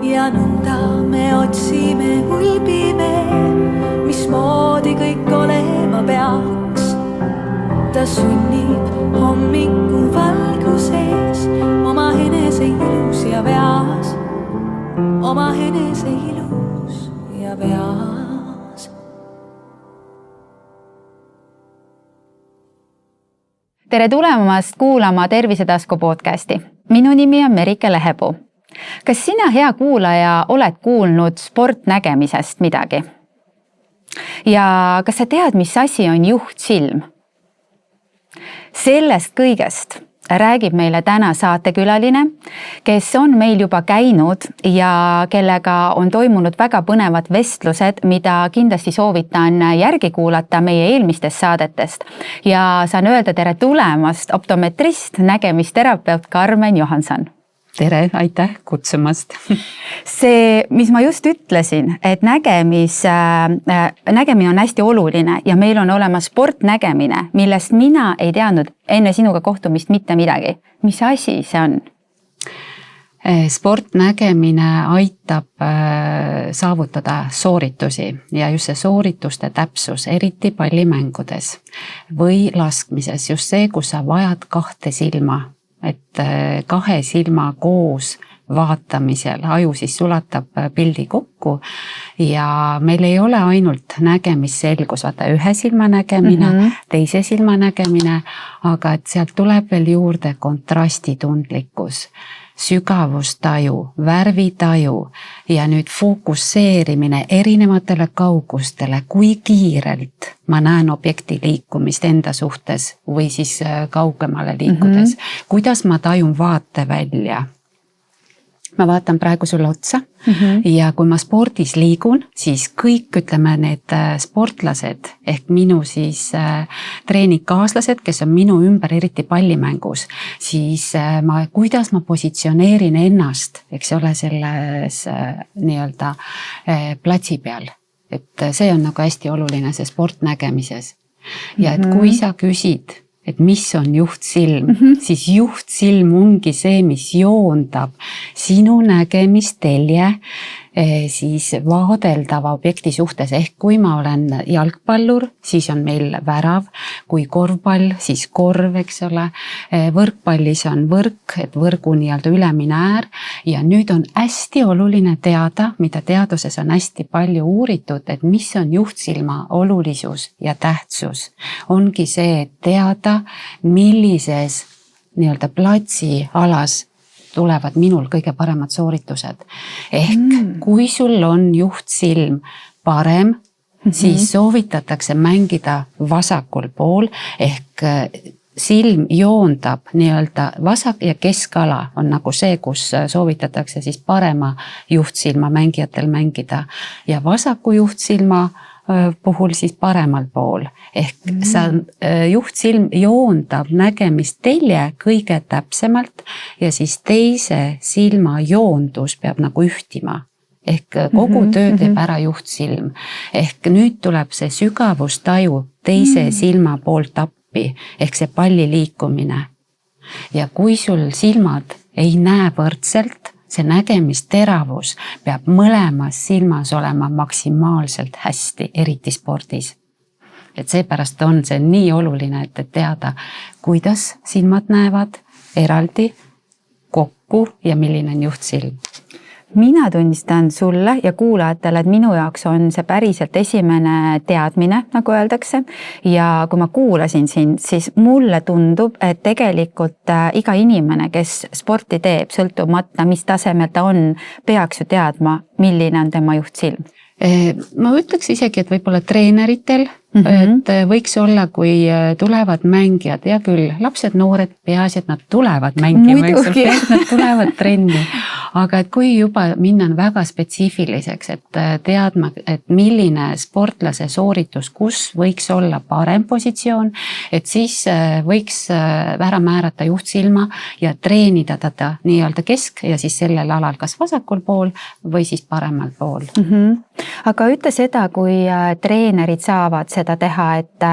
ja nõnda me otsime, hulbime, mismoodi kõik olema peaks. Ta sünnib hommiku valguses, oma enese ilus ja veas, oma enese ilus ja veas. Tere tulemast kuulama Tervisetasku podcasti. Minu nimi on Merike Lehepuu. Kas sina, hea kuulaja, oled kuulnud sportnägemisest midagi? Ja kas sa tead, mis asi on juhtsilm? Sellest kõigest räägib meile täna saatekülaline, kes on meil juba käinud ja kellega on toimunud väga põnevad vestlused, mida kindlasti soovitan järgi kuulata meie eelmistest saadetest. Ja saan öelda tere tulemast optometrist, nägemisterapeut Karmen Johanson. Tere, aitäh kutsumast. See, mis ma just ütlesin, et nägemine on hästi oluline ja meil on olemas sportnägemine, millest mina ei teadnud enne sinuga kohtumist mitte midagi. Mis asi see on? Sportnägemine aitab saavutada sooritusi ja just see soorituste täpsus, eriti pallimängudes või laskmises, just see, kus sa vajad kahte silma. Et kahe silma koos vaatamisel aju siis sulatab pildi kokku ja meil ei ole ainult nägemisselgus, vaata ühe silma nägemine, teise silma nägemine, aga et sealt tuleb veel juurde kontrastitundlikkus, sügavustaju, värvitaju ja nüüd fookusseerimine erinevatele kaugustele, kui kiirelt ma näen objekti liikumist enda suhtes või siis kaugemale liikudes. Kuidas ma tajun vaate välja? Ma vaatan praegu sulle otsa ja kui ma spordis liigun, siis kõik, ütleme, need sportlased ehk minu siis treeningkaaslased, kes on minu ümber, eriti pallimängus, siis kuidas ma positsioneerin ennast, eks ole, selles nii-öelda platsi peal. Et see on nagu hästi oluline, see sportnägemises. Ja et kui sa küsid, et mis on juhtsilm, siis juhtsilm ongi see, mis joondab sinu nägemistelje siis vaadeldava objekti suhtes. Ehk kui ma olen jalgpallur, siis on meil värav, kui korvpall, siis korv, eks ole. Võrkpallis on võrk, et võrgu nii-öelda ülemine äär. Ja nüüd on hästi oluline teada, mida teaduses on hästi palju uuritud, et mis on juhtsilma olulisus ja tähtsus. Ongi see, et teada, millises nii-öelda platsi alas tulevad minul kõige paremad sooritused. Ehk kui sul on juhtsilm parem, siis soovitatakse mängida vasakul pool ehk silm joondab nii-öelda vasak ja keskala on nagu see, kus soovitatakse siis parema juhtsilma mängijatel mängida ja vasaku juhtsilma puhul siis paremal pool. Ehk juhtsilm joondab nägemistelje kõige täpsemalt ja siis teise silma joondus peab nagu ühtima. Ehk kogu töö teeb ära juhtsilm. Ehk nüüd tuleb see sügavustaju teise silma poolt appi, ehk see palli liikumine. Ja kui sul silmad ei näe võrdselt, see nägemisteravus peab mõlemas silmas olema maksimaalselt hästi, eriti spordis. Et seepärast on see nii oluline, et teada, kuidas silmad näevad eraldi, kokku ja milline on juhtsilm. Mina tunnistan sulle ja kuulajatele, et minu jaoks on see päriselt esimene teadmine, nagu öeldakse. Ja kui ma kuulasin sind, siis mulle tundub, et tegelikult iga inimene, kes sporti teeb, sõltumata, mis tasemel ta on, peaks ju teadma, milline on tema juhtsilm. Ma ütleks isegi, et võib-olla treeneritel, et võiks olla, kui tulevad mängijad, ja küll lapsed, noored, peaasi, et nad tulevad mängima, nad tulevad trenni. Aga et kui juba minna väga spetsiifiliseks, et teadma, et milline sportlase sooritus, kus võiks olla parem positsioon, et siis võiks ära määrata juhtsilma ja treenida teda nii-öelda kesk ja siis sellel alal kas vasakul pool või siis paremal pool. Aga ütle seda, kui treenerid saavad seda teha, et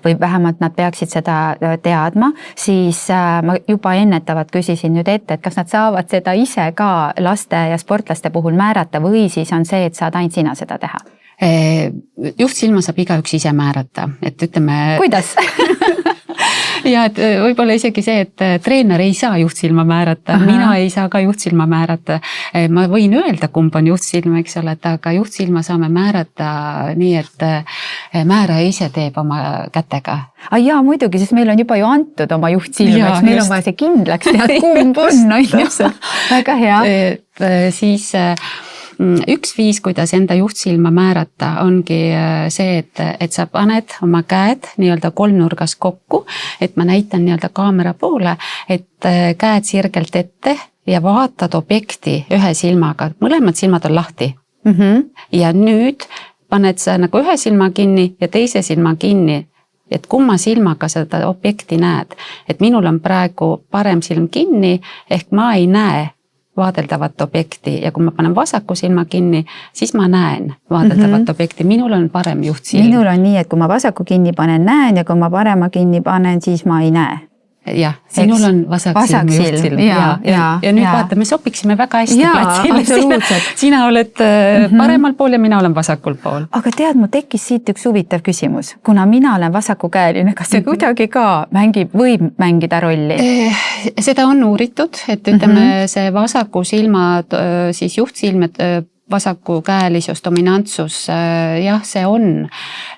või vähemalt nad peaksid seda teadma, siis ma juba ennetavalt küsisin nüüd ette, et kas nad saavad seda ise ka laste ja sportlaste puhul määrata või siis on see, et saad ainult sina seda teha? Juhtsilma saab igaüks ise määrata, et ütleme... Kuidas? Ja et võib-olla isegi see, et treener ei saa juhtsilma määrata, mina ei saa ka juhtsilma määrata. Ma võin öelda, kumb on juhtsilma, eks ole, et aga juhtsilma saame määrata nii, et määraja ise teeb oma kätega. Jaa, muidugi, sest meil on juba ju antud oma juhtsilma, eks meil on vaja see kindlaks teha, kumb on. Väga hea. Siis... Üks viis, kuidas enda juhtsilma määrata, ongi see, et sa paned oma käed nii-öelda kolmnurgas kokku, et ma näitan nii-öelda kaamera poole, et käed sirgelt ette ja vaatad objekti ühe silmaga, mõlemad silmad on lahti. Ja nüüd paned sa nagu ühe silma kinni ja teise silma kinni, et kumma silmaga seda objekti näed. Et minul on praegu parem silm kinni, ehk ma ei näe vaadeldavat objekti ja kui ma panen vasaku silma kinni, siis ma näen vaadeldavat objekti. Minul on parem juhtsilm. Minul on nii, et kui ma vasaku kinni panen, näen ja kui ma parema kinni panen, siis ma ei näe. Jah, sinul on vasaksilm juhtsilm. Ja nüüd vaata, me sobiksime väga hästi platsile. Sina oled paremal pool ja mina olen vasakul pool. Aga tead, mul tekkis siit üks huvitav küsimus. Kuna mina olen vasakukäeline, kas see kuidagi ka võib mängida rolli? Seda on uuritud, et ütleme see vasaku silma siis juhtsilmed vasakukäelisus, dominantsus, jah, see on,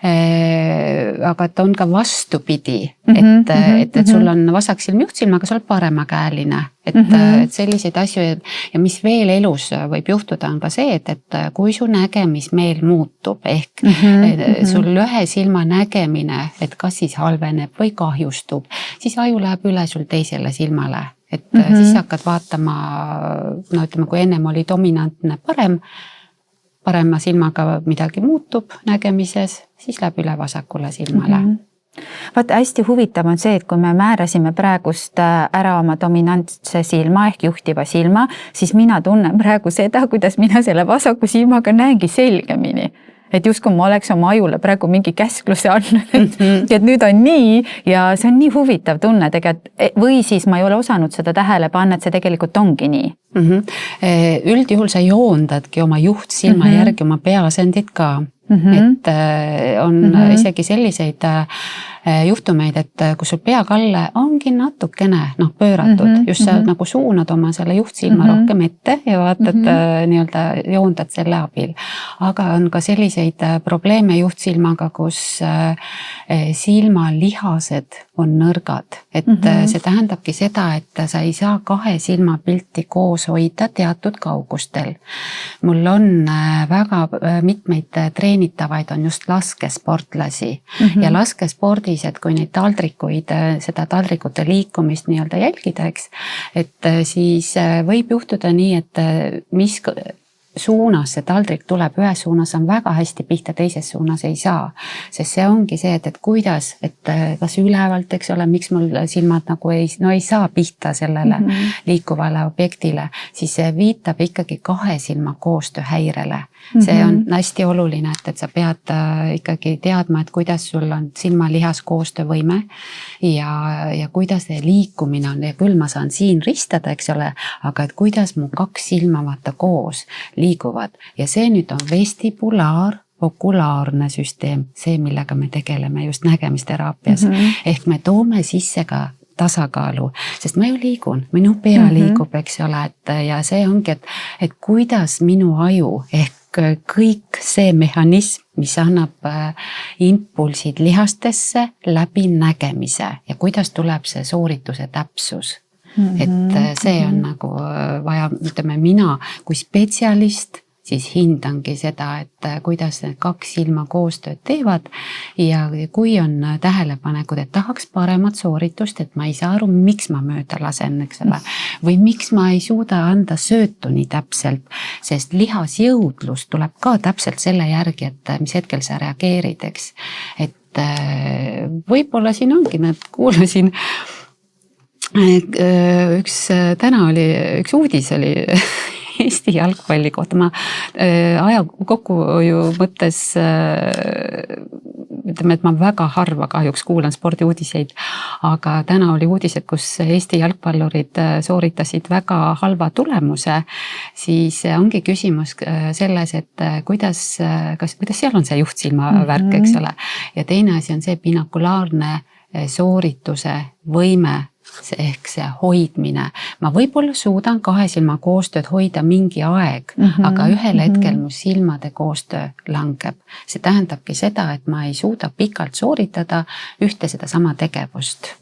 aga et on ka vastupidi, et sul on vasaksilm juhtsilm, aga sa oled paremakäeline. Et selliseid asju ja mis veel elus võib juhtuda on ka see, et kui su nägemismeel muutub, ehk sul ühe silma nägemine, et kas siis halveneb või kahjustub, siis aju läheb üle sul teisele silmale. Et siis hakkad vaatama, no ütleme, kui ennem oli dominantne parema silmaga midagi muutub nägemises, siis läheb üle vasakule silmale. Vaata, hästi huvitav on see, et kui me määrasime praegust ära oma dominantse silma ehk juhtiva silma, siis mina tunnen praegu seda, kuidas mina selle vasaku silmaga näengi selgemini. Et just kui ma oleks oma ajule praegu mingi käskluse andnud, et nüüd on nii ja see on nii huvitav tunne tegelikult, või siis ma ei ole osanud seda tähele panna, et see tegelikult ongi nii. Üldjuhul sa joondadki oma juhtsilma järgi oma peaasendid ka. Et on isegi selliseid juhtumeid, et kui sul peakalle ongi natukene pööratud, just sa nagu suunad oma selle juhtsilma rohkem ette ja vaatad nii-öelda joondad selle abil. Aga on ka selliseid probleeme juhtsilmaga, kus silmalihased on nõrgad. Et see tähendabki seda, et sa ei saa kahe silma pilti koos hoida teatud kaugustel. Mul on väga mitmeid treenitavaid on just laskesportlasi ja laskespordis, et kui neid taldrikuid, seda taldrikute liikumist nii-öelda jälgida, eks, et siis võib juhtuda nii, et mis suunas see taldrik tuleb, ühes suunas on väga hästi pihta, teises suunas ei saa. Sest see ongi see, et kuidas, et kas ülevalt, eks ole, miks mul silmad nagu ei saa pihta sellele liikuvale objektile, siis see viitab ikkagi kahe silma koostööhäirele. See on hästi oluline, et sa pead ikkagi teadma, et kuidas sul on silmalihas koostöövõime ja kuidas see liikumine on ja küll ma saan siin ristada, eks ole, aga et kuidas mu kaks silma vaata koos liiguvad ja see nüüd on vestibulaar-okulaarne süsteem, see, millega me tegeleme just nägemisteraapias. Ehk me toome sisse ka tasakaalu, sest ma ju liigun, minu pea liigub, eks ole, ja see ongi, et kuidas minu aju ehk kõik see mehhanism, mis annab impulsid lihastesse läbi nägemise ja kuidas tuleb see soorituse täpsus. Et see on nagu vaja, ütleme mina kui spetsialist, siis hindangi seda, et kuidas need kaks silma koostööd teevad ja kui on tähelepanekud, et tahaks paremat sooritust, et ma ei saa aru, miks ma mööda lasen, eks ole, või miks ma ei suuda anda söötu nii täpselt, sest lihasjõudlus tuleb ka täpselt selle järgi, et mis hetkel sa reageerid, eks. Et võib-olla siin ongi, kuulasin täna oli, üks uudis oli Eesti jalgpalli kohta. Ma aja kokkuhoiu mõttes ütleme, et ma väga harva kahjuks kuulan spordiuudiseid, aga täna oli uudised, kus Eesti jalgpallurid sooritasid väga halva tulemuse, siis ongi küsimus selles, et kuidas seal on see juhtsilma värk, eks ole. Ja teine asi on see binokulaarne soorituse võime, ehk see hoidmine. Ma võib-olla suudan kahe silma koostööd hoida mingi aeg, aga ühel hetkel mu silmade koostöö langeb. See tähendabki seda, et ma ei suuda pikalt sooritada ühte seda sama tegevust.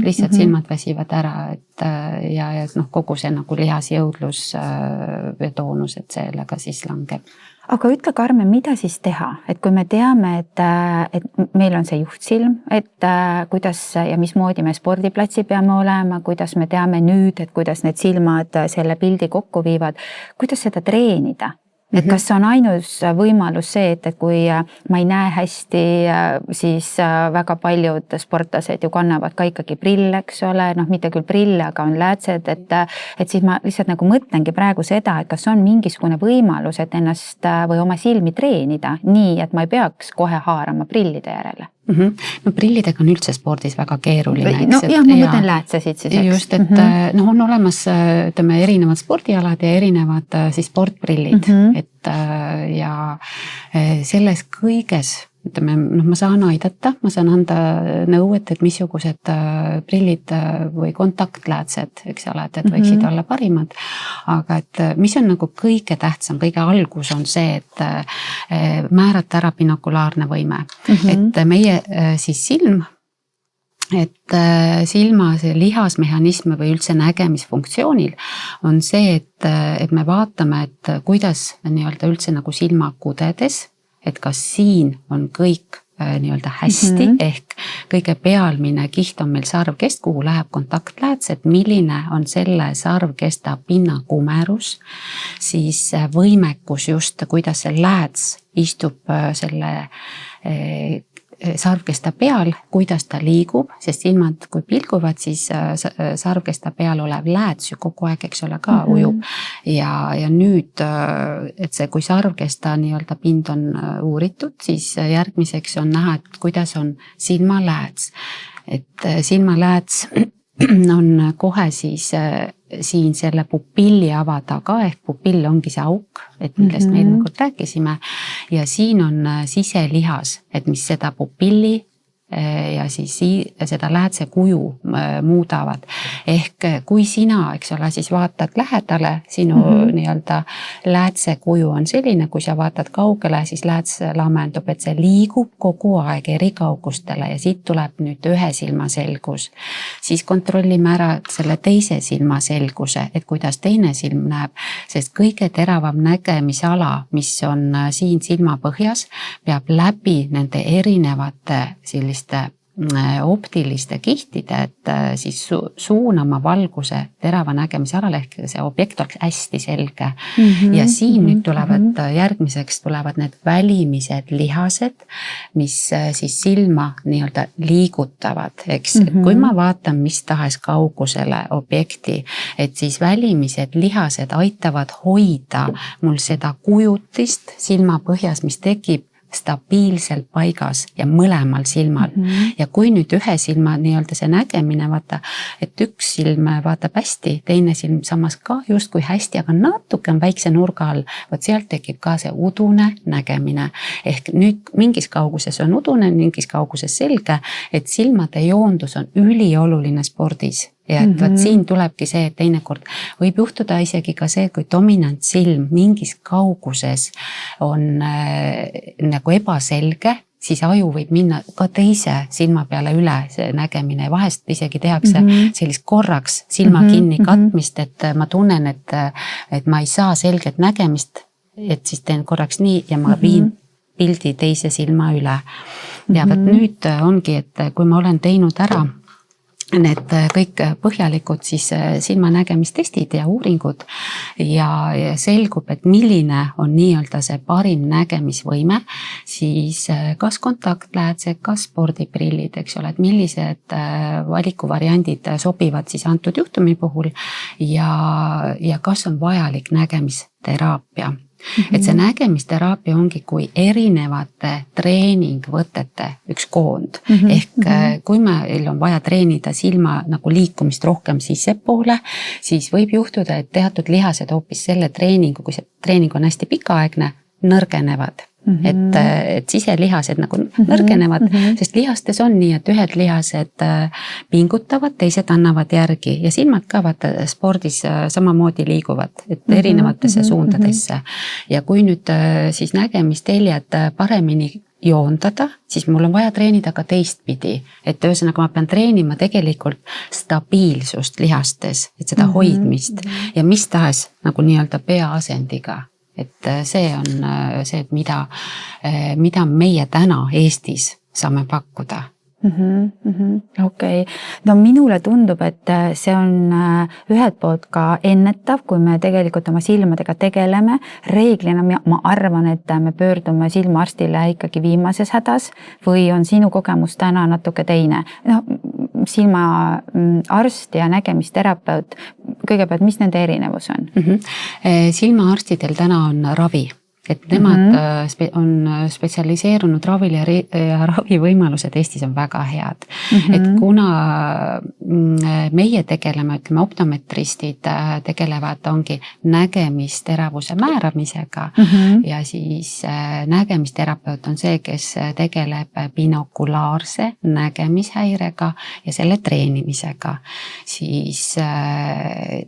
Lihtsalt silmad väsivad ära, ja kogu see nagu lihasjõudlus ja toonus, et sellega siis langeb. Aga ütle, Karmen, mida siis teha, et kui me teame, et meil on see juhtsilm, et kuidas ja mismoodi me spordiplatsi peame olema, kuidas me teame nüüd, et kuidas need silmad selle pildi kokku viivad, kuidas seda treenida? Et kas on ainus võimalus see, et kui ma ei näe hästi, siis väga paljud sportlased ju kannavad ka ikkagi prille, eks ole, mitte küll prille, aga on läätsed, et siis ma lihtsalt nagu mõtlengi praegu seda, et kas on mingisugune võimalus, et ennast või oma silmi treenida nii, et ma ei peaks kohe haarama prillide järele. No prillidega on üldse spordis väga keeruline. No jah, ma mõtlen läätsesid siis. Just, et on olemas ütleme, erinevad spordialad ja erinevad siis sportprillid, et ja selles kõiges ütleme, ma saan aidata, ma saan anda nõu, et missugused prillid või kontaktläätsed, eks ole, et võiksid olla parimad. Aga et mis on nagu kõige tähtsam, kõige algus on see, et määrata ära binokulaarne võime. Et meie siis silm, et silma see lihasmehhanism või üldse nägemisfunktsioonil on see, et me vaatame, et kuidas nii-öelda üldse nagu silma kudedes, et kas siin on kõik nii-öelda hästi, ehk kõige pealmine kiht on meil sarvkest, kuhu läheb kontaktläätsed, milline on selle sarvkesta pinnakumerus, siis võimekus just, kuidas see lääts istub selle sarvkesta peal, kuidas ta liigub, sest silmad kui pilguvad, siis sarvkesta peal olev lääts ju kogu aeg, eks ole, ka ujub. Ja nüüd, et see, kui sarvkesta nii-öelda pind on uuritud, siis järgmiseks on näha, et kuidas on silmalääts. Et silmalääts on kohe siis siin selle pupilli ava taga, ehk pupill ongi see auk, et millest me eelmine kord rääkisime, ja siin on siselihas, et mis seda pupilli ja siis seda läätse kuju muudavad. Ehk kui sina, eks ole, siis vaatad lähedale, sinu nii-öelda läätse kuju on selline, kui sa vaatad kaugele, siis lääts lammendub, et see liigub kogu aeg eri kaugustele ja siit tuleb nüüd ühe silma selgus. Siis kontrollime ära selle teise silma selguse, et kuidas teine silm näeb, sest kõige teravam nägemisala, mis on siin silma põhjas, peab läbi nende erinevate selliste optiliste kihtide, et siis suunama valguse terava nägemisalale, ehk see objekt oleks hästi selge. Ja siin nüüd tulevad, järgmiseks tulevad need välimised lihased, mis siis silma nii-öelda liigutavad, eks. Kui ma vaatan mis tahes kaugusele objekti, et siis välimised lihased aitavad hoida mul seda kujutist silma põhjas, mis tekib stabiilselt paigas ja mõlemal silmal. Ja kui nüüd ühe silma nii-öelda see nägemine, vaata, et üks silm vaatab hästi, teine silm samas ka justkui hästi, aga natuke on väikse nurga all, vot sealt tekib ka see udune nägemine. Ehk nüüd mingis kauguses on udune, mingis kauguses selge, et silmade joondus on ülioluline spordis. Ja et võt siin tulebki see, et teinekord võib juhtuda isegi ka see, kui dominant silm mingis kauguses on nagu ebaselge, siis aju võib minna ka teise silma peale üle see nägemine. Vahest isegi tehakse sellist korraks silma kinni katmist, et ma tunnen, et ma ei saa selget nägemist, et siis teen korraks nii ja ma viin pildi teise silma üle. Ja võt nüüd ongi, et kui ma olen teinud ära need kõik põhjalikud siis silmanägemistestid ja uuringud ja selgub, et milline on nii-öelda see parim nägemisvõime, siis kas kontaktläätsed, kas spordiprillid, eks ole, et millised valikuvariandid sobivad siis antud juhtumi puhul ja kas on vajalik nägemisteraapia. Et see nägemisteraapia ongi kui erinevate treeningvõtete üks koond. Ehk kui meil on vaja treenida silma nagu liikumist rohkem sissepoole, siis võib juhtuda, et teatud lihased hoopis selle treeningu, kui see treening on hästi pikaaegne, nõrgenevad. Et siselihased nagu nõrgenevad, sest lihastes on nii, et ühed lihased pingutavad, teised annavad järgi ja silmad ka vaata spordis samamoodi liiguvad, et erinevatesse suundadesse. Ja kui nüüd siis nägemisteljed paremini joondada, siis mul on vaja treenida ka teistpidi. Et ühesõnaga ma pean treenima tegelikult stabiilsust lihastes, et seda hoidmist ja mis tahes nagu nii-öelda peaasendiga. Et see on see, et mida meie täna Eestis saame pakkuda. Okei. No minule tundub, et see on ühelt poolt ka ennetav, kui me tegelikult oma silmadega tegeleme. Reeglina ma arvan, et me pöördume silmaarstile ikkagi viimases hädas või on sinu kogemus täna natuke teine? No, silmaarst ja nägemisterapeut, kõigepealt, mis nende erinevus on? Silmaarstidel täna on ravi. Et nemad on spetsialiseerunud ravil ja ravivõimalused Eestis on väga head. Et kuna meie tegeleme, ütleme optometristid tegelevad ongi nägemisteravuse määramisega ja siis nägemisterapeut on see, kes tegeleb binokulaarse nägemishäirega ja selle treenimisega. Siis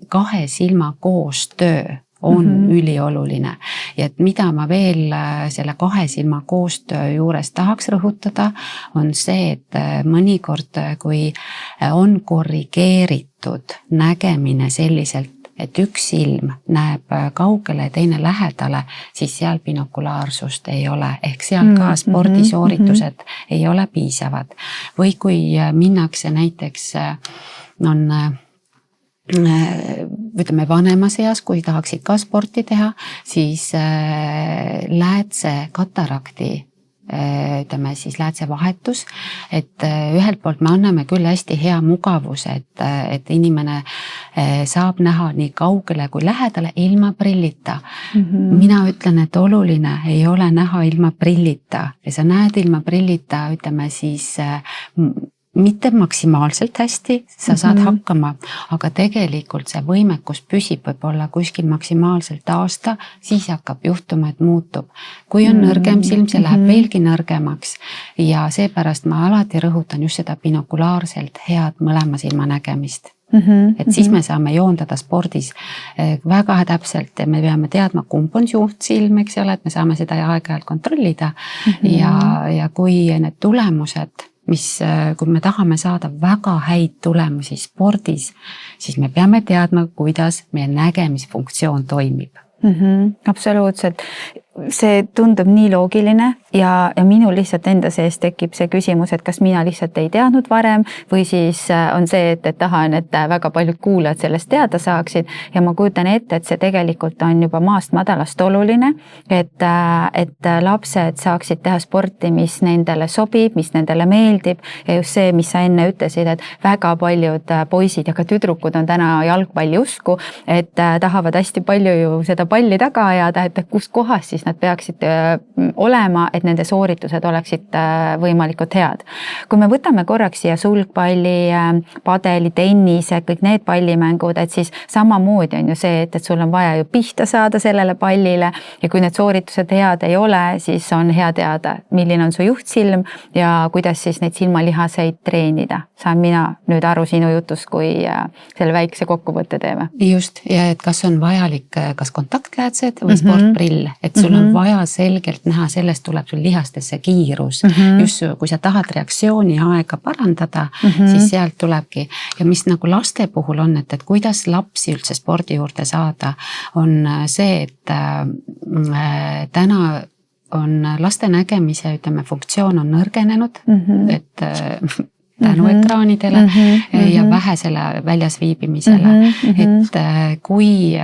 kahe silma koostöö on ülioluline ja et mida ma veel selle kahe silma koostöö juures tahaks rõhutada, on see, et mõnikord, kui on korrigeeritud nägemine selliselt, et üks silm näeb kaugele ja teine lähedale, siis seal binokulaarsust ei ole. Ehk seal ka spordisooritused ei ole piisavad. Või kui minnakse näiteks ütleme vanemas eas, kui tahaksid ka sporti teha, siis läätse katarakti, ütleme siis läätse vahetus, et ühelt poolt me anname küll hästi hea mugavuse, et inimene saab näha nii kaugele kui lähedale ilma prillita. Mina ütlen, et oluline ei ole näha ilma prillita ja sa näed ilma prillita, ütleme siis mitte maksimaalselt hästi, sa saad hakkama, aga tegelikult see võimekus püsib võib-olla kuskil maksimaalselt aasta, siis hakkab juhtuma, et muutub. Kui on nõrgem silm, see läheb veelgi nõrgemaks ja seepärast ma alati rõhutan just seda binokulaarselt head mõlema silma nägemist. Et siis me saame joondada spordis väga täpselt ja me peame teadma, kumb on juhtsilm, eks ole, et me saame seda aeg-ajalt kontrollida ja kui need tulemused, kui me tahame saada väga häid tulemusi spordis, siis me peame teadma, kuidas meie nägemisfunktsioon toimib. Absoluutselt. See tundub nii loogiline ja minul lihtsalt enda sees tekib see küsimus, et kas mina lihtsalt ei teadnud varem või siis on see, et tahan, et väga paljud kuulajad sellest teada saaksid ja ma kujutan ette, et see tegelikult on juba maast madalast oluline, et lapsed saaksid teha sporti, mis nendele sobib, mis nendele meeldib ja just see, mis sa enne ütlesid, et väga paljud poisid ja ka tüdrukud on täna jalgpalli usku, et tahavad hästi palju ju seda palli taga ajada, et kus kohas siis nad peaksid olema, et nende sooritused oleksid võimalikult head. Kui me võtame korraks siia sulgpalli, padeli, tennise, kõik need pallimängud, et siis samamoodi on ju see, et sul on vaja ju pihta saada sellele pallile ja kui need sooritused head ei ole, siis on hea teada, milline on su juhtsilm ja kuidas siis neid silmalihaseid treenida. Saan mina nüüd aru sinu jutust, kui selle väikse kokkuvõtte teeme. Just, ja et kas on vajalik kas kontaktläätsed või sportprill, et sul on vaja selgelt näha, sellest tuleb sul lihastesse kiirus. Just kui sa tahad reaktsiooni aega parandada, siis sealt tulebki. Ja mis nagu laste puhul on, et kuidas lapsi üldse spordi juurde saada, on see, et täna on laste nägemise, ütleme, funktsioon on nõrgenenud, et tänu ekraanidele ja vähesele väljas viibimisele. Et kui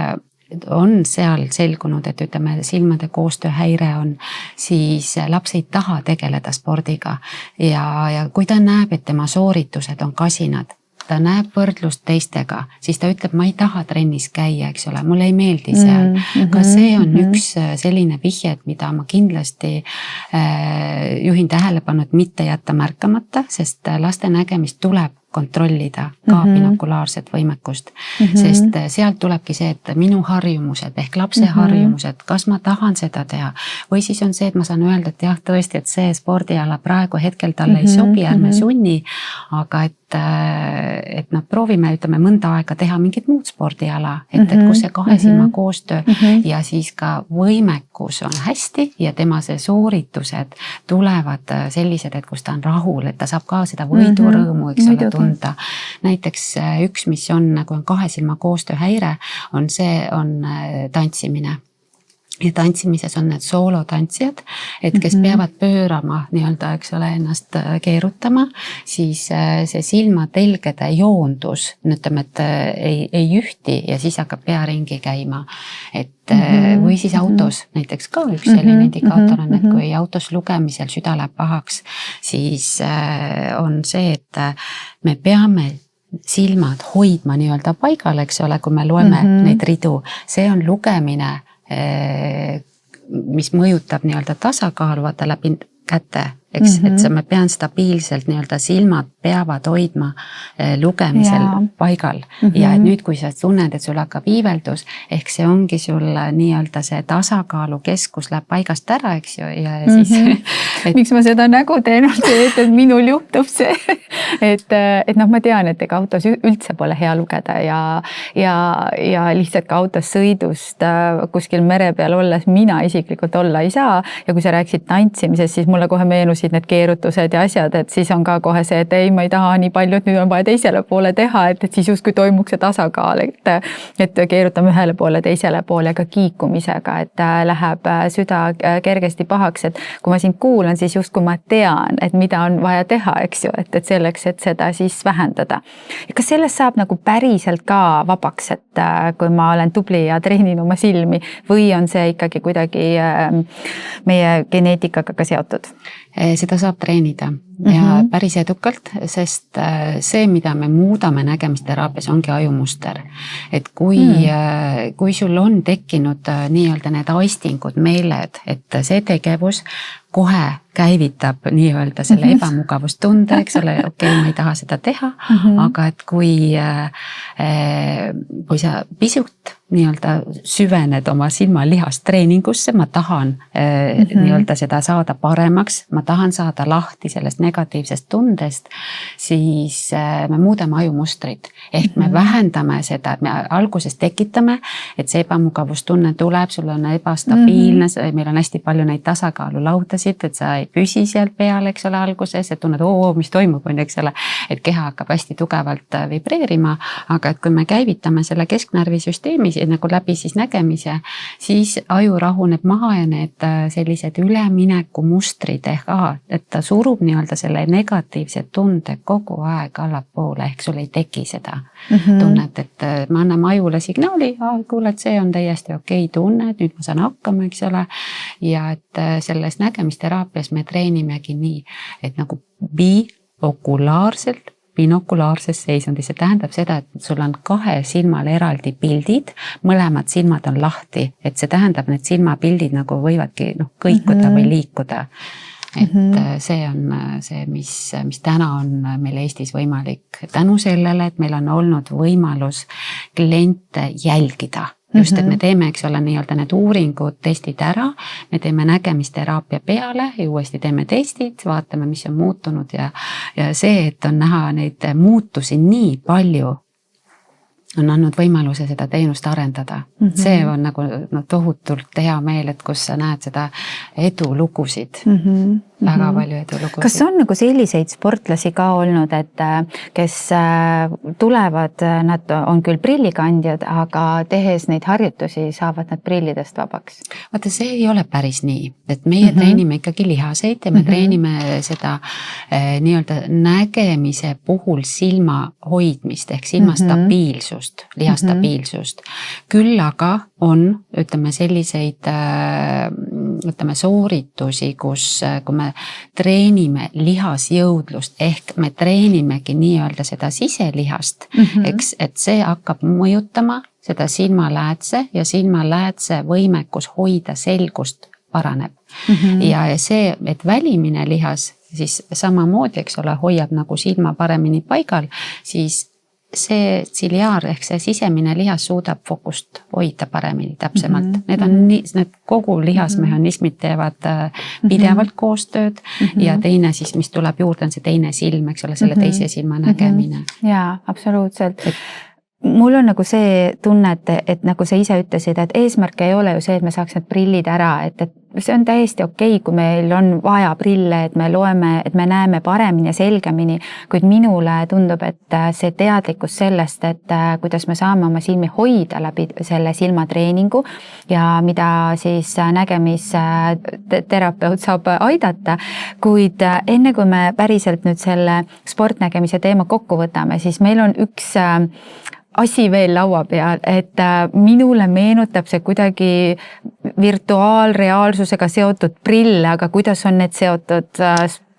on seal selgunud, et ütleme, silmade koostööhäire on, siis laps ei taha tegeleda spordiga ja kui ta näeb, et tema sooritused on kasinad, ta näeb võrdlust teistega, siis ta ütleb, ma ei taha trennis käia, eks ole, mulle ei meeldi seal. Ka see on üks selline vihje, mida ma kindlasti juhin tähelepanu, et mitte jätta märkamata, sest laste nägemist tuleb kontrollida ka binokulaarset võimekust, sest sealt tulebki see, et minu harjumused ehk lapse harjumused, kas ma tahan seda teha või siis on see, et ma saan öelda, et jah, tõesti, et see spordiala praegu hetkel talle ei sobi, ärme sunni, aga et proovime, ütleme, mõnda aega teha mingit muud spordiala, et kus see kahe silma koostöö ja siis ka võimekus on hästi ja tema see sooritused tulevad sellised, et kus ta on rahul, et ta saab ka seda võidurõõmu, eks ole, tunda. Näiteks üks, mis on, nagu on kahe silma koostööhäire, on tantsimine. Ja tantsimises on need soolotantsijad, et kes peavad pöörama nii-öelda, eks ole, ennast keerutama, siis see silmatelgede joondus, ütleme, et ei ühti ja siis hakkab pea ringi käima. Või siis autos näiteks ka üks selline indikaator on, et kui autos lugemisel süda läheb pahaks, siis on see, et me peame silmad hoidma nii-öelda paigal, eks ole, kui me loeme neid ridu, see on lugemine, mis mõjutab nii-öelda tasakaalu, vaata läbi käte, eks, et me pean stabiilselt nii-öelda silmad peavad hoidma lugemisel paigal. Ja et nüüd, kui sa tunned, et sul hakkab iiveldus, ehk see ongi sul nii-öelda see tasakaalu keskus läheb paigast ära, eks ju, ja siis... Miks ma seda nägu teen, et minul juhtub see, et ma tean, et ega autos üldse pole hea lugeda ja lihtsalt ka autos sõidust kuskil mere peal olles mina isiklikult olla ei saa ja kui sa rääksid tantsimisest, siis mulle kohe meenusid need keerutused ja asjad, et siis on ka kohe see, et ei, ma ei taha nii palju, et nüüd on vaja teisele poole teha, et siis justkui toimuks see tasakaal, et keerutame ühele poole, teisele poole ka kiikumisega, et läheb süda kergesti pahaks, et kui ma sind kuulan, siis justkui ma tean, et mida on vaja teha, eks ju, et selleks, et seda siis vähendada. Ja kas sellest saab nagu päriselt ka vabaks, et kui ma olen tubli ja treenin oma silmi või on see ikkagi kuidagi meie geneetikaga ka seotud? Seda saab treenida ja päris edukalt, sest see, mida me muudame nägemisteraapias, ongi ajumuster. Et kui sul on tekkinud nii-öelda need aistingud, meeled, et see tegevus kohe käivitab nii-öelda selle ebamugavustunde, eks ole, okei, ma ei taha seda teha, aga et kui sa pisut nii-öelda süvened oma silmalihast treeningusse, ma tahan nii-öelda seda saada paremaks, ma tahan saada lahti sellest negatiivsest tundest, siis me muudame ajumustrit. Ehk me vähendame seda, et me alguses tekitame, et see ebamugavustunne tuleb, sul on ebastabiilne, meil on hästi palju neid tasakaalulaudasid, et sa ei püsi seal peal, eks ole, alguses, et tunned, mis toimub, eks ole, et keha hakkab hästi tugevalt vibreerima, aga et kui me käivitame selle kesknärvisüsteemi nagu läbi siis nägemise, siis aju rahuneb maha ja need sellised ülemineku mustrid et ta surub nii-öelda selle negatiivse tunde kogu aeg allapoole, ehk sul ei teki seda tunnet, et me anname ajule signaali, kuule, et see on täiesti okei tunne, et nüüd ma saan hakkama, eks ole, ja et selles nägemisteraapias me treenimegi nii, et nagu binokulaarses seisundis, see tähendab seda, et sul on kahe silmal eraldi pildid, mõlemad silmad on lahti, et see tähendab, need silmapildid nagu võivadki kõikuda või liikuda. Et see on see, mis täna on meil Eestis võimalik tänu sellele, et meil on olnud võimalus kliente jälgida. Just, et me teeme, eks ole, nii-öelda need uuringud, testid ära, me teeme nägemisteraapia peale ja uuesti teeme testid, vaatame, mis on muutunud ja see, et on näha neid muutusi nii palju, on andnud võimaluse seda teenust arendada. See on nagu tohutult hea meel, et kus sa näed seda edulugusid. väga palju edulugusid. Kas on nagu selliseid sportlasi ka olnud, et kes tulevad, nad on küll prillikandjad, aga tehes neid harjutusi saavad nad prillidest vabaks? Vaata, see ei ole päris nii, et meie treenime ikkagi lihaseid ja me treenime seda nii-öelda nägemise puhul silma hoidmist ehk silma stabiilsust, liha stabiilsust. Küll aga on, ütleme, selliseid sooritusi, kui me treenime lihasjõudlust ehk me treenimegi nii-öelda seda siselihast, eks, et see hakkab mõjutama seda silmaläätse ja silmaläätse võimekus hoida selgust paraneb. Ja see, et välimine lihas siis samamoodi, eks ole, hoiab nagu silma paremini paigal, siis see tsiliaar ehk see sisemine lihas suudab fokust hoida paremini täpsemalt. Need on need kogu lihasmehhanismid teevad pidevalt koostööd ja teine siis, mis tuleb juurde, on see teine silm, eks ole, selle teise silma nägemine. Jaa, absoluutselt. Mul on nagu see tunne, et nagu sa ise ütlesid, et eesmärk ei ole ju see, et me saaks need prillid ära, et see on täiesti okei, kui meil on vaja prille, et me loeme, et me näeme paremini ja selgemini, kuid minule tundub, et see teadlikkus sellest, et kuidas me saame oma silmi hoida läbi selle silmatreeningu ja mida siis nägemisterapeut saab aidata, kuid enne kui me päriselt nüüd selle sportnägemise teema kokku võtame, siis meil on üks asi veel laua peal, et minule meenutab see kuidagi virtuaalreaalsusega seotud prille, aga kuidas on need seotud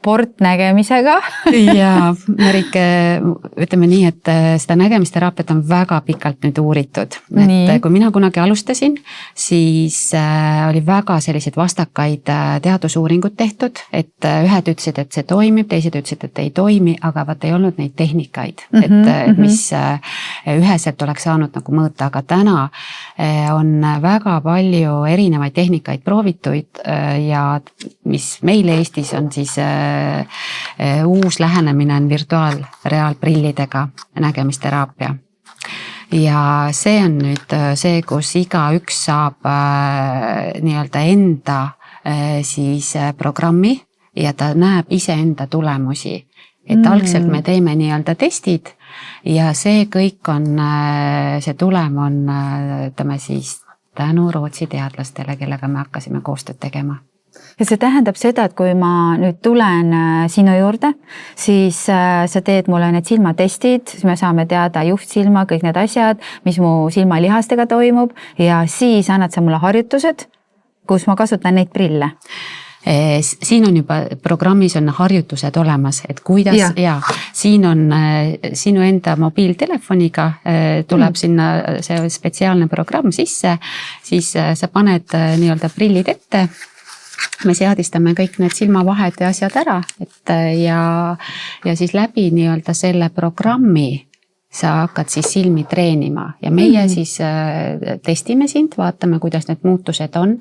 sportnägemisega? Ja Marike, ütleme nii, et seda nägemisteraapiat on väga pikalt nüüd uuritud. Et kui mina kunagi alustasin, siis oli väga selliseid vastakaid teadusuuringud tehtud, et ühed ütlesid, et see toimib, teised ütlesid, et ei toimi, aga vaat ei olnud neid tehnikaid, et mis üheselt oleks saanud nagu mõõta, aga täna on väga palju erinevaid tehnikaid proovituid ja mis meil Eestis on siis uus lähenemine on virtuaalreaalprillidega nägemisteraapia. Ja see on nüüd see, kus igaüks saab nii-öelda enda siis programmi ja ta näeb iseenda tulemusi. Et algselt me teeme nii-öelda testid ja see kõik on, see tulem on, ütleme siis tänu Rootsi teadlastele, kellega me hakkasime koostööd tegema. Ja see tähendab seda, et kui ma nüüd tulen sinu juurde, siis sa teed mulle need silmatestid, siis me saame teada juhtsilma, kõik need asjad, mis mu silmalihastega toimub ja siis annad sa mulle harjutused, kus ma kasutan neid prille. Siin on juba programmis on harjutused olemas, et kuidas ja siin on sinu enda mobiiltelefoniga tuleb sinna see spetsiaalne programm sisse, siis sa paned nii-öelda prillid ette, me seadistame kõik need silmavahed ja asjad ära, et ja siis läbi nii-öelda selle programmi sa hakkad siis silmi treenima ja meie siis testime sind, vaatame, kuidas need muutused on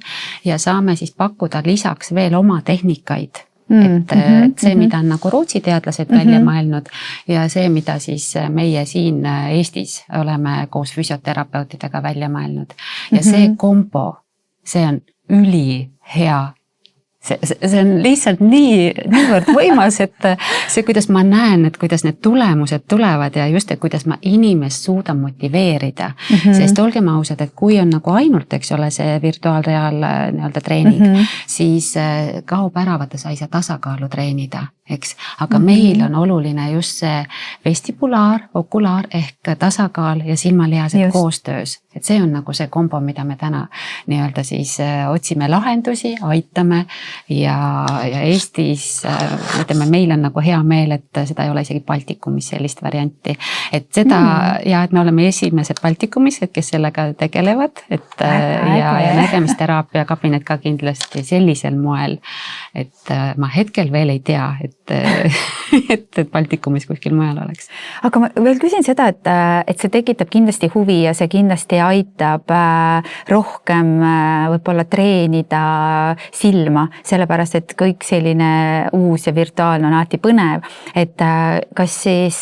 ja saame siis pakkuda lisaks veel oma tehnikaid. Et see, mida on nagu Rootsi teadlased välja mõelnud ja see, mida siis meie siin Eestis oleme koos füsioterapeutidega välja mõelnud. Ja see kombo, see on ülihea. See on lihtsalt niivõrd võimas, et see, kuidas ma näen, et kuidas need tulemused tulevad ja just, et kuidas ma inimest suudan motiveerida. Sest olgem ausad, et kui on nagu ainult, eks ole, see virtuaalreaal nii-öelda treening, siis kaob ära, vaata sa ei saa tasakaalu treenida, eks. Aga meil on oluline just see vestibulaar, okulaar ehk tasakaal ja silmalihased koostöös. Et see on nagu see kombo, mida me täna nii-öelda siis otsime lahendusi, aitame ja Eestis, ütleme, meil on nagu hea meel, et seda ei ole isegi Baltikumis sellist varianti. Et seda ja et me oleme esimesed Baltikumis, et kes sellega tegelevad, et ja nägemisteraapia kabinet ka kindlasti sellisel moel, et ma hetkel veel ei tea, et Baltikumis kuskil mujal oleks. Aga ma veel küsin seda, et see tekitab kindlasti huvi ja see kindlasti aitab rohkem võib-olla treenida silma, sellepärast, et kõik selline uus ja virtuaalne on alati põnev, et kas siis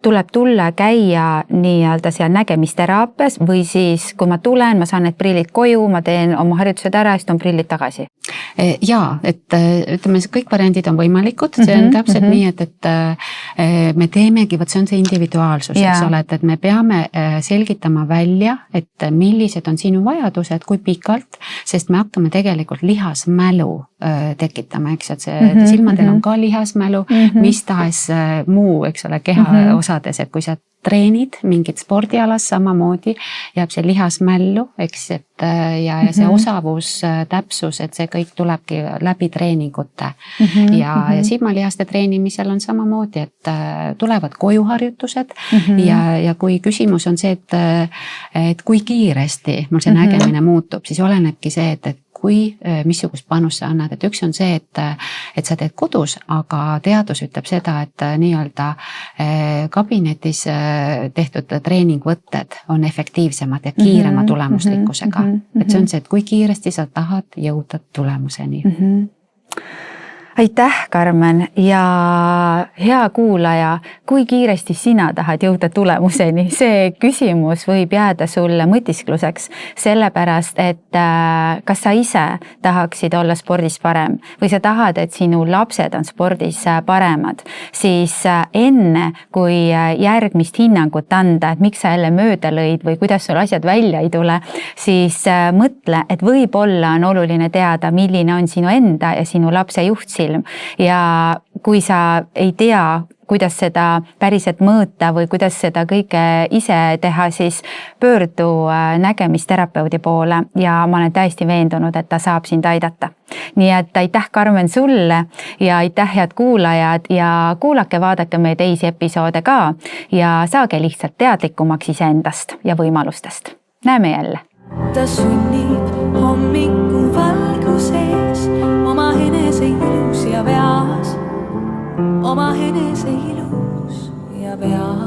tuleb tulla käia nii-öelda seal nägemisteraapias või siis, kui ma tulen, ma saan need prillid koju, ma teen oma harjutused ära, siis toon prillid tagasi? Jaa, et ütleme, kõik variandid on võimalikud, see on täpselt nii, et me teemegi, see on see individuaalsus, eks ole, et me peame selgitama välja, et millised on sinu vajadused, kui pikalt, sest me hakkame tegelikult lihasmälu tekitama, eks, et see silmadel on ka lihasmälu, mis tahes muu, eks ole, keha osades, et kui sa treenid mingit spordialas samamoodi, jääb see lihasmällu, eks, et ja see osavus, täpsus, et see kõik tulebki läbi treeningute. Ja silmalihaste treenimisel on samamoodi, et tulevad kojuharjutused ja kui küsimus on see, et kui kiiresti mul see nägemine muutub, siis olenebki see, et missugust panust sa annad, et üks on see, et sa teed kodus, aga teadus ütleb seda, et nii-öelda kabinetis tehtud treeningvõtted on efektiivsemad ja kiirema tulemuslikkusega. Et see on see, et kui kiiresti sa tahad jõuda tulemuseni. Aitäh, Karmen, ja hea kuulaja, kui kiiresti sina tahad jõuda tulemuseni? See küsimus võib jääda sulle mõtiskluseks, sellepärast, et kas sa ise tahaksid olla spordis parem või sa tahad, et sinu lapsed on spordis paremad, siis enne, kui järgmist hinnangut anda, et miks sa jälle mööda lõid või kuidas sul asjad välja ei tule, siis mõtle, et võib-olla on oluline teada, milline on sinu enda ja sinu lapse juhtsilm. Ja kui sa ei tea, kuidas seda päriselt mõõta või kuidas seda kõike ise teha, siis pöördu nägemisterapeudi poole ja ma olen täiesti veendunud, et ta saab sind aidata. Nii et aitäh, Karmen, sulle ja aitäh, head kuulajad, ja kuulake, vaadake meie teisi episoode ka ja saage lihtsalt teadlikumaks iseendast ja võimalustest. Näeme jälle! Ta sünnib hommiku valguses, oma enese ilus ja veas, oma enese ilus ja veas.